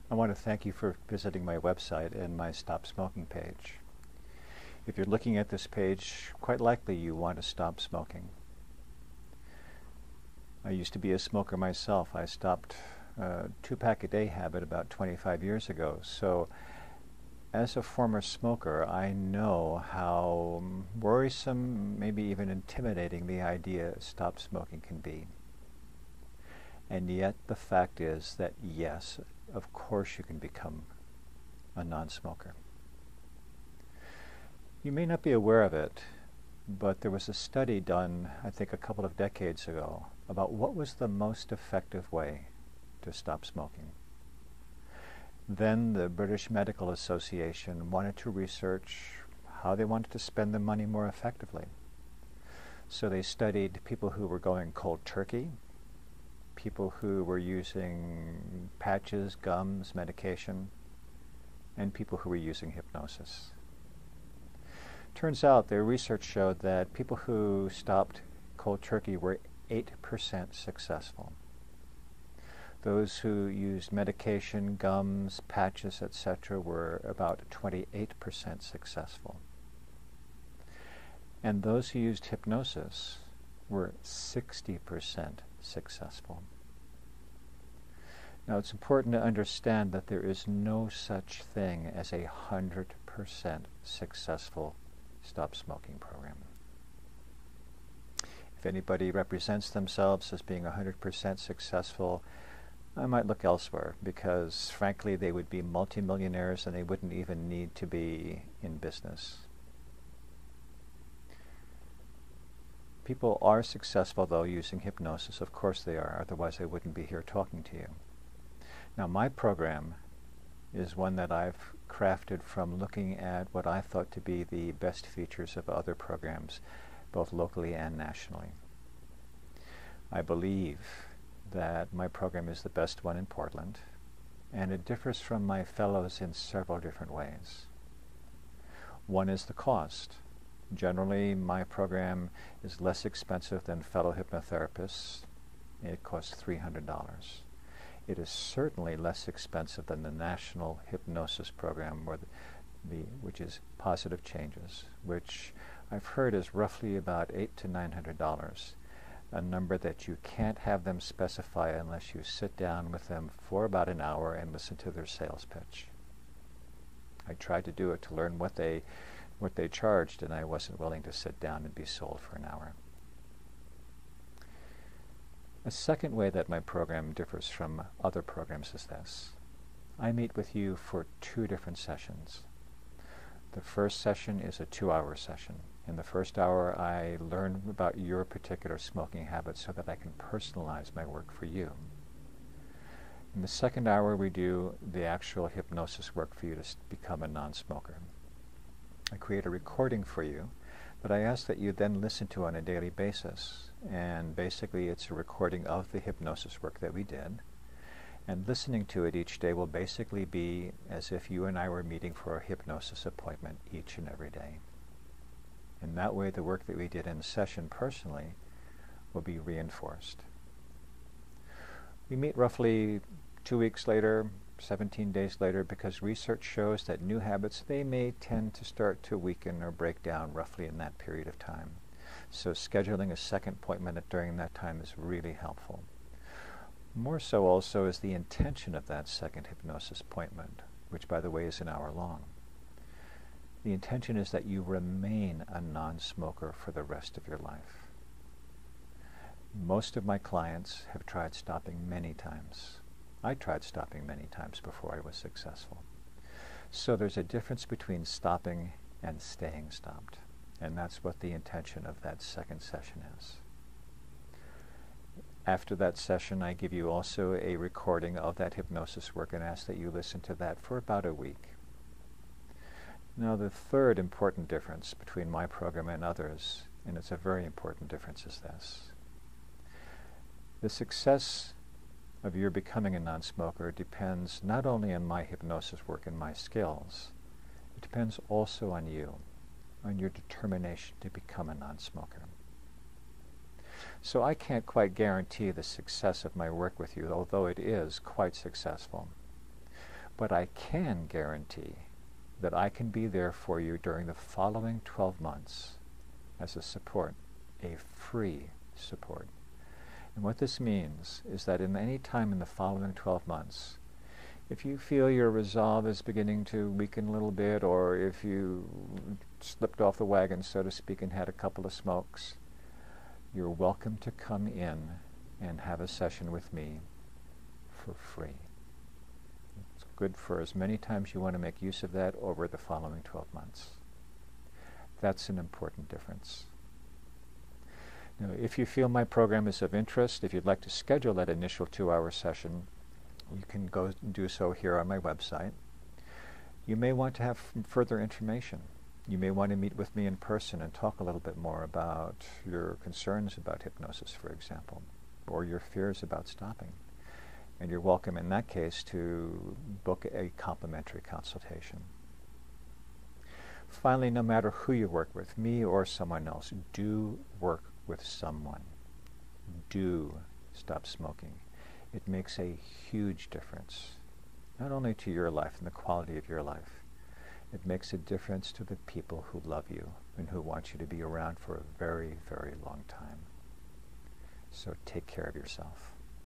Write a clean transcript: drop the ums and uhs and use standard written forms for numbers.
I want to thank you for visiting my website and my Stop Smoking page. If you're looking at this page, quite likely you want to stop smoking. I used to be a smoker myself. I stopped a 2-pack-a-day habit about 25 years ago. So as a former smoker, I know how worrisome, maybe even intimidating the idea of stop smoking can be. And yet the fact is that yes, of course you can become a non-smoker. You may not be aware of it, but there was a study done, I think a couple of decades ago, about what was the most effective way to stop smoking. Then the British Medical Association wanted to research how they wanted to spend the money more effectively. So they studied people who were going cold turkey, people who were using patches, gums, medication, and people who were using hypnosis. Turns out their research showed that people who stopped cold turkey were 8% successful. Those who used medication, gums, patches, etc. were about 28% successful. And those who used hypnosis were 60% successful. Now it's important to understand that there is no such thing as a 100% successful stop smoking program. If anybody represents themselves as being 100% successful, I might look elsewhere, because frankly they would be multimillionaires and they wouldn't even need to be in business. People are successful though using hypnosis. Of course they are, otherwise I wouldn't be here talking to you. Now my program is one that I've crafted from looking at what I thought to be the best features of other programs, both locally and nationally. I believe that my program is the best one in Portland, and it differs from my fellows in several different ways. One is the cost. Generally, my program is less expensive than fellow hypnotherapists. It costs $300. It is certainly less expensive than the national hypnosis program, which is Positive Changes, which I've heard is roughly about $800 to $900, a number that you can't have them specify unless you sit down with them for about an hour and listen to their sales pitch. I tried to do it to learn what they charged, and I wasn't willing to sit down and be sold for an hour. A second way that my program differs from other programs is this. I meet with you for 2 different sessions. The first session is a 2-hour session. In the first hour, I learn about your particular smoking habits so that I can personalize my work for you. In the second hour, we do the actual hypnosis work for you to become a non-smoker. I create a recording for you, but I ask that you then listen to on a daily basis. And basically it's a recording of the hypnosis work that we did. And listening to it each day will basically be as if you and I were meeting for a hypnosis appointment each and every day. And that way the work that we did in session personally will be reinforced. We meet roughly 2 weeks later, 17 days later, because research shows that new habits, they may tend to start to weaken or break down roughly in that period of time. So scheduling a second appointment during that time is really helpful. More so also is the intention of that second hypnosis appointment, which by the way is an hour long. The intention is that you remain a non-smoker for the rest of your life. Most of my clients have tried stopping many times. I tried stopping many times before I was successful. So there's a difference between stopping and staying stopped. And that's what the intention of that second session is. After that session, I give you also a recording of that hypnosis work and ask that you listen to that for about a week. Now the third important difference between my program and others, and it's a very important difference, is this. The success of your becoming a non-smoker depends not only on my hypnosis work and my skills, it depends also on you, on your determination to become a non-smoker. So I can't quite guarantee the success of my work with you, although it is quite successful. But I can guarantee that I can be there for you during the following 12 months as a support, a free support. And what this means is that in any time in the following 12 months, if you feel your resolve is beginning to weaken a little bit, or if you slipped off the wagon, so to speak, and had a couple of smokes, you're welcome to come in and have a session with me for free. It's good for as many times you want to make use of that over the following 12 months. That's an important difference. Now, if you feel my program is of interest, if you'd like to schedule that initial 2-hour session, you can go and do so here on my website. You may want to have further information. You may want to meet with me in person and talk a little bit more about your concerns about hypnosis, for example, or your fears about stopping. And you're welcome in that case to book a complimentary consultation. Finally, no matter who you work with, me or someone else, do work with someone. Do stop smoking. It makes a huge difference, not only to your life and the quality of your life. It makes a difference to the people who love you and who want you to be around for a very, very long time. So take care of yourself.